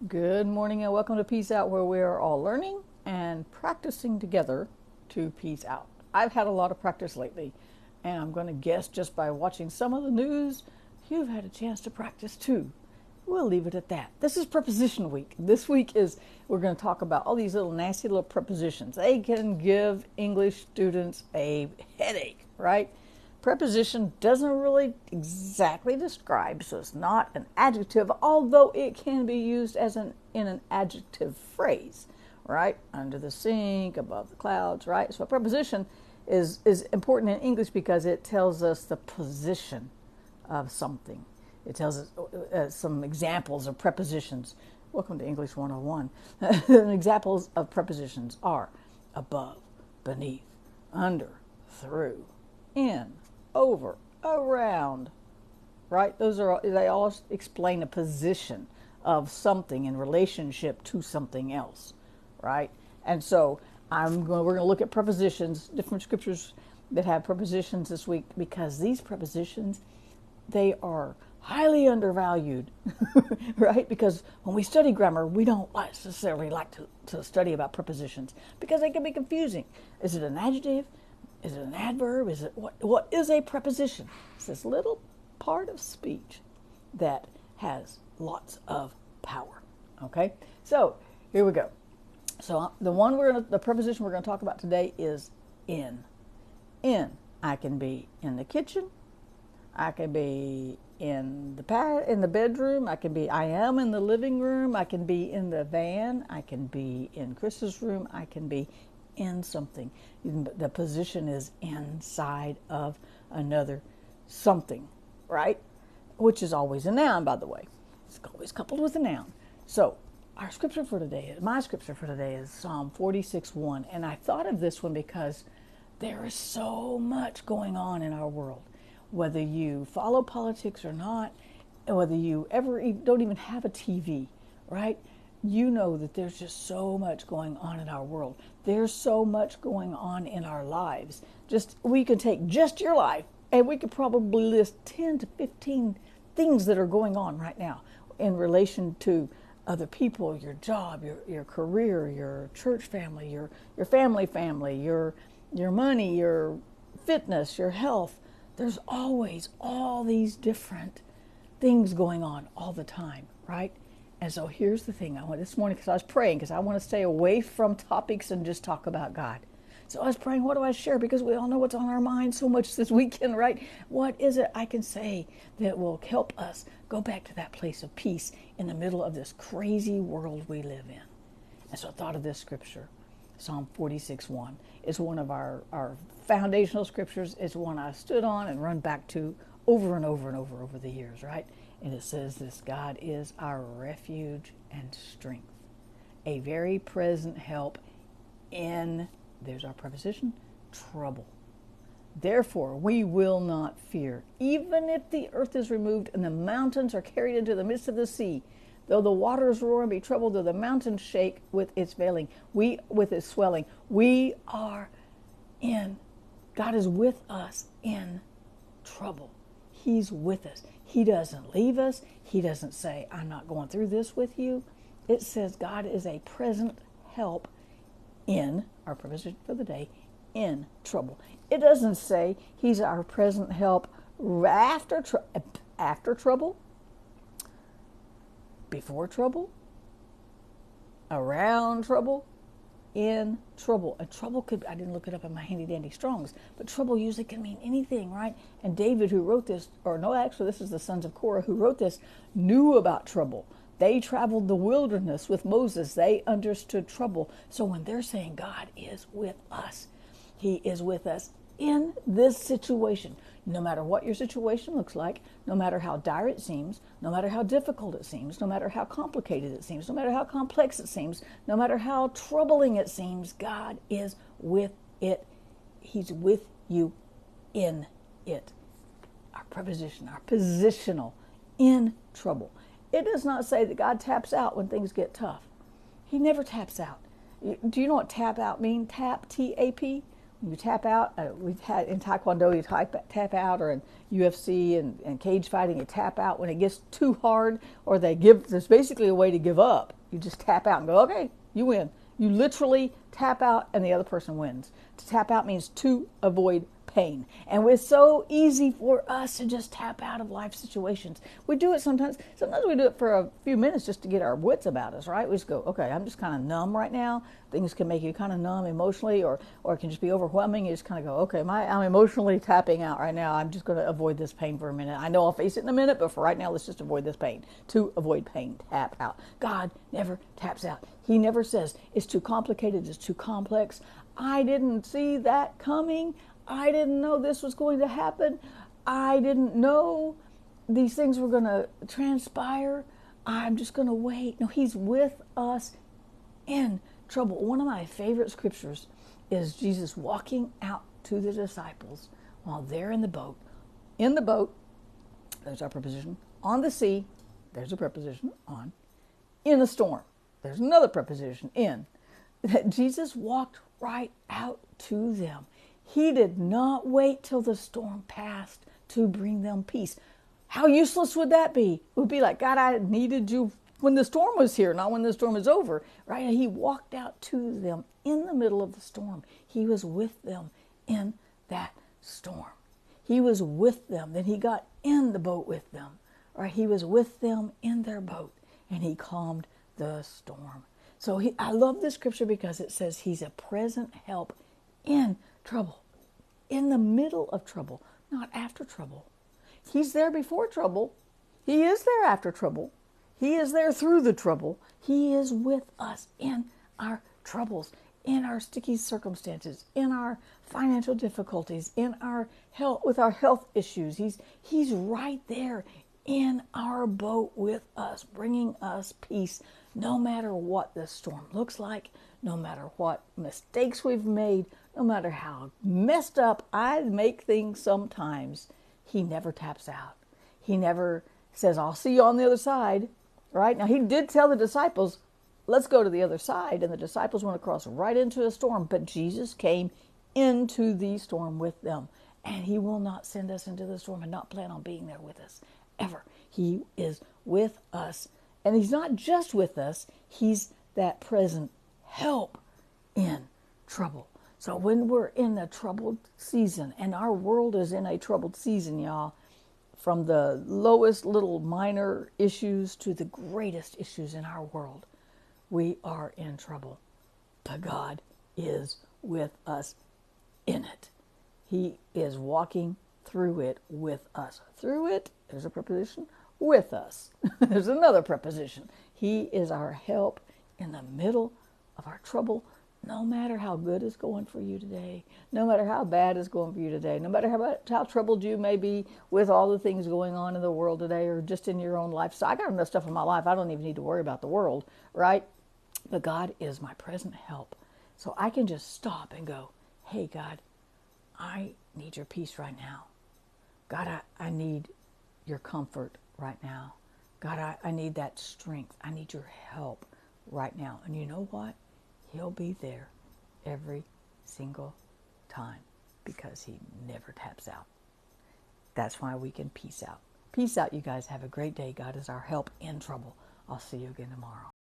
Good morning and welcome to Peace Out, where we are all learning and practicing together to peace out. I've had a lot of practice lately, and I'm going to guess just by watching some of the news, you've had a chance to practice too. We'll leave it at that. This is Preposition Week. This week we're going to talk about all these little nasty little prepositions. They can give English students a headache, right? Preposition doesn't really exactly describe, so it's not an adjective, although it can be used in an adjective phrase, right? Under the sink, above the clouds, right? So a preposition is important in English because it tells us the position of something. It tells us some examples of prepositions. Welcome to English 101. Examples of prepositions are above, beneath, under, through, in, over, around, right? They all explain a position of something in relationship to something else, right? And so we're going to look at prepositions, different scriptures that have prepositions this week, because these prepositions, they are highly undervalued, right? Because when we study grammar, we don't necessarily like to study about prepositions because they can be confusing. Is it an adjective? Is it an adverb? Is it what is a preposition? It's this little part of speech that has lots of power. Okay, so here we go. So the preposition we're going to talk about today is in. In. I can be in the kitchen. I can be in the bedroom. I am in the living room. I can be in the van. I can be in Chris's room. I can be in something. The position is inside of another something, right? Which is always a noun, by the way. It's always coupled with a noun. So my scripture for today is Psalm 46:1. And I thought of this one because there is so much going on in our world. Whether you follow politics or not, and whether you don't even have a TV, right? You know that there's just so much going on in our world. There's so much going on in our lives. We could take just your life and we could probably list 10 to 15 things that are going on right now in relation to other people, your job, your career, your church family, your family, your money, your fitness, your health. There's always all these different things going on all the time, right? And so here's the thing. I went this morning because I was praying because I want to stay away from topics and just talk about God. So I was praying, what do I share? Because we all know what's on our mind so much this weekend, right? What is it I can say that will help us go back to that place of peace in the middle of this crazy world we live in? And so I thought of this scripture. Psalm 46:1 is one of our foundational scriptures. It's one I stood on and run back to over and over and over the years, right? And it says this: God is our refuge and strength, a very present help in, there's our preposition, trouble. Therefore, we will not fear, even if the earth is removed and the mountains are carried into the midst of the sea. Though the waters roar and be troubled, though the mountains shake with its swelling, we are in. God is with us in trouble. He's with us. He doesn't leave us. He doesn't say, I'm not going through this with you. It says God is a present help in, our preposition for the day, in trouble. It doesn't say he's our present help after trouble, before trouble, around trouble, in trouble. And trouble I didn't look it up in my handy dandy Strongs, but trouble usually can mean anything, right? And David, who wrote this, this is the sons of Korah who wrote this, knew about trouble. They traveled the wilderness with Moses. They understood trouble. So when they're saying God is with us, he is with us in this situation. No matter what your situation looks like, no matter how dire it seems, no matter how difficult it seems, no matter how complicated it seems, no matter how complex it seems, no matter how troubling it seems, God is with it. He's with you in it. Our preposition, our positional, in trouble. It does not say that God taps out when things get tough. He never taps out. Do you know what tap out means? Tap, T-A-P? You tap out. We've had in Taekwondo, you tap out, or in UFC and cage fighting, you tap out when it gets too hard, or there's basically a way to give up. You just tap out and go, okay, you win. You literally tap out and the other person wins. To tap out means to avoid pain. And it's so easy for us to just tap out of life situations. We do it sometimes. Sometimes we do it for a few minutes just to get our wits about us, right? We just go, okay, I'm just kind of numb right now. Things can make you kind of numb emotionally, or it can just be overwhelming. You just kind of go, okay, I'm emotionally tapping out right now. I'm just going to avoid this pain for a minute. I know I'll face it in a minute, but for right now, let's just avoid this pain. To avoid pain, tap out. God never taps out. He never says, it's too complicated, it's too complex. I didn't see that coming. I didn't know this was going to happen. I didn't know these things were going to transpire. I'm just going to wait. No, he's with us in trouble. One of my favorite scriptures is Jesus walking out to the disciples while they're in the boat. In the boat, there's our preposition. On the sea, there's a preposition, on. In a storm, there's another preposition, in. That Jesus walked right out to them. He did not wait till the storm passed to bring them peace. How useless would that be? It would be like, God, I needed you when the storm was here, not when the storm is over, right? He walked out to them in the middle of the storm. He was with them in that storm. He was with them. Then he got in the boat with them, right? He was with them in their boat, and he calmed the storm. So I love this scripture because it says he's a present help in trouble, in the middle of trouble, not after trouble. He's there before trouble. He is there after trouble. He is there through the trouble. He is with us in our troubles, in our sticky circumstances, in our financial difficulties, in our health, with our health issues. He's right there in our boat with us, bringing us peace, no matter what the storm looks like, no matter what mistakes we've made, no matter how messed up I make things sometimes. He never taps out. He never says, I'll see you on the other side, right? Now, he did tell the disciples, let's go to the other side, and the disciples went across right into a storm, but Jesus came into the storm with them, and he will not send us into the storm and not plan on being there with us, ever. He is with us, and he's not just with us, he's that present help in trouble. So when we're in a troubled season, and our world is in a troubled season, y'all, from the lowest little minor issues to the greatest issues in our world, we are in trouble. But God is with us in it. He is walking through it with us. Through it, there's a preposition, with us. There's another preposition. He is our help in the middle of our trouble. No matter how good it's going for you today, no matter how bad it's going for you today, no matter how troubled you may be with all the things going on in the world today or just in your own life. So I got enough stuff in my life. I don't even need to worry about the world, right? But God is my present help. So I can just stop and go, hey, God, I need your peace right now. God, I need your comfort right now. God, I need that strength. I need your help right now. And you know what? He'll be there every single time because he never taps out. That's why we can peace out. Peace out, you guys. Have a great day. God is our help in trouble. I'll see you again tomorrow.